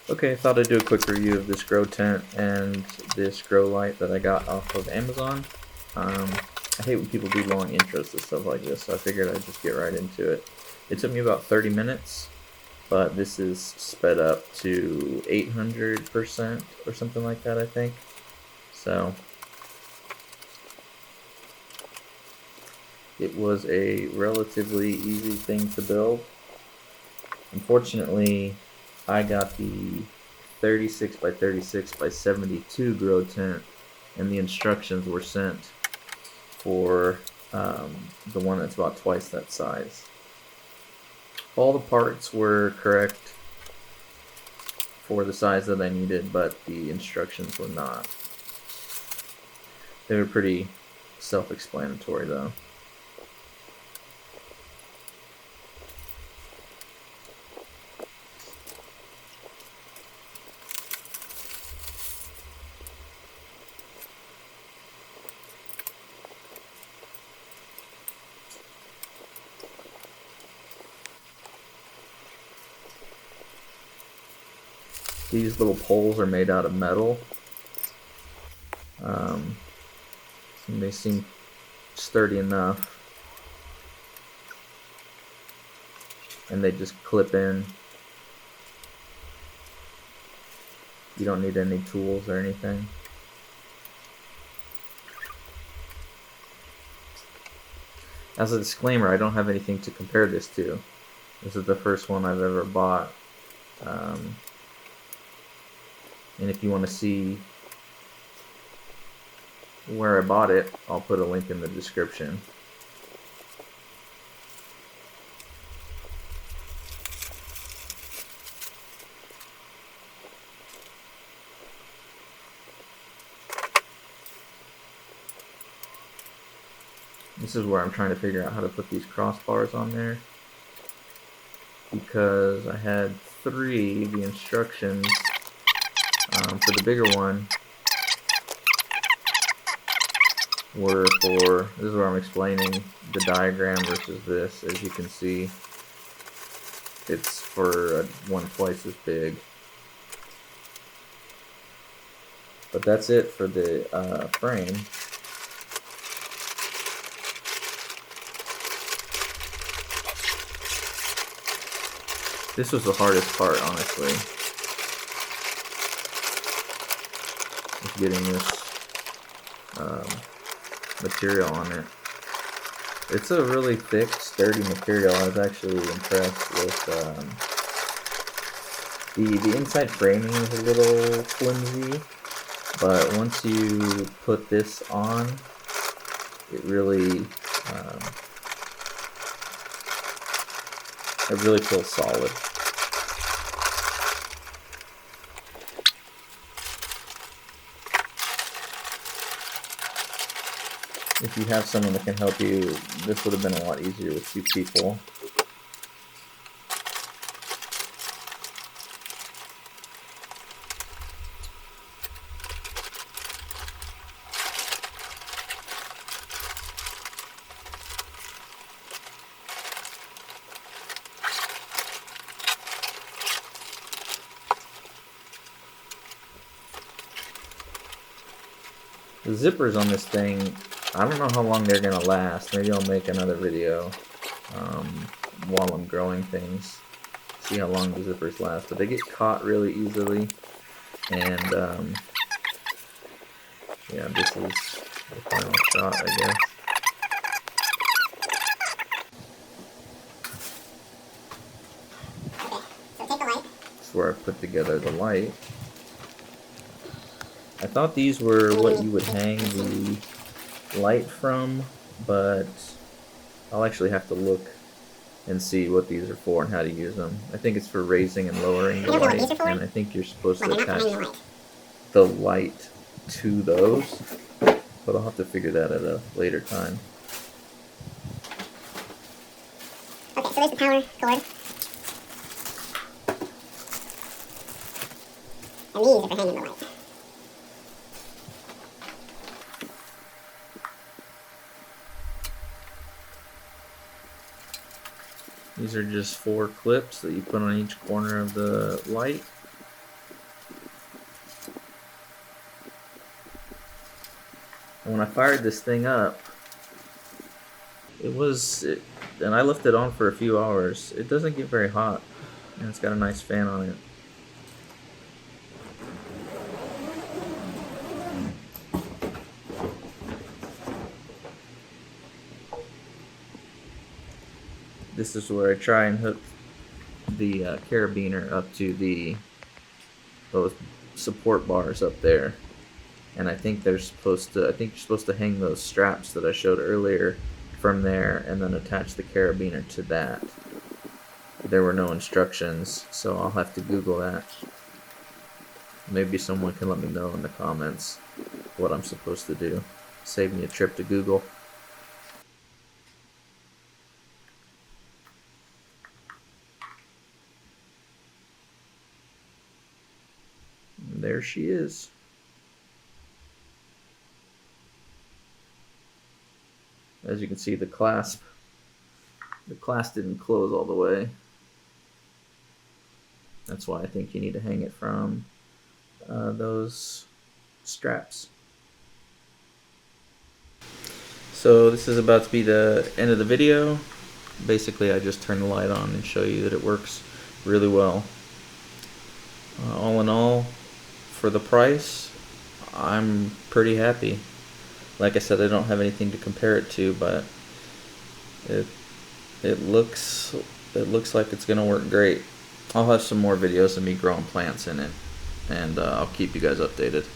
Okay, I thought I'd do a quick review of this grow tent and this grow light that I got off of Amazon. I hate when people do long intros to stuff like this, so I figured I'd just get right into it. It took me about 30 minutes, but this is sped up to 800% or something like that, I think. So it was a relatively easy thing to build. Unfortunately, I got the 36 by 36 by 72 grow tent, and the instructions were sent for the one that's about twice that size. All the parts were correct for the size that I needed, but the instructions were not. They were pretty self-explanatory though. These little poles are made out of metal. And they seem sturdy enough. And they just clip in. You don't need any tools or anything. As a disclaimer, I don't have anything to compare this to. This is the first one I've ever bought. And if you want to see where I bought it, I'll put a link in the description. This is where I'm trying to figure out how to put these crossbars on there, because I had 3, the instructions for the bigger one were for, this is where I'm explaining the diagram versus this. As you can see, it's for one twice as big. But that's it for the frame. This was the hardest part, honestly, is getting this material on it. It's a really thick, sturdy material. I was actually impressed with the inside framing is a little flimsy, but once you put this on, it really feels solid. If you have someone that can help you, this would have been a lot easier with 2 people. The zippers on this thing, I don't know how long they're gonna last. Maybe I'll make another video while I'm growing things, see how long the zippers last. But they get caught really easily, and yeah, this is the final shot, I guess. So take the light. This is where I put together the light. I thought these were what you would hang the light from, but I'll actually have to look and see what these are for and how to use them. I think it's for raising and lowering the light, and I think you're supposed to attach the light to those, but I'll have to figure that at a later time. Okay, so there's the power cord. And these are for hanging the light. These are just 4 clips that you put on each corner of the light. And when I fired this thing up, and I left it on for a few hours. It doesn't get very hot, and it's got a nice fan on it. This is where I try and hook the carabiner up to those support bars up there, and I think you're supposed to hang those straps that I showed earlier from there, and then attach the carabiner to that. There were no instructions, so I'll have to Google that. Maybe someone can let me know in the comments what I'm supposed to do. Save me a trip to Google. And there she is. As you can see, the clasp didn't close all the way. That's why I think you need to hang it from those straps. So this is about to be the end of the video. Basically, I just turn the light on and show you that it works really well. All in all, for the price, I'm pretty happy. Like I said, I don't have anything to compare it to, but it looks like it's gonna work great. I'll have some more videos of me growing plants in it, and I'll keep you guys updated.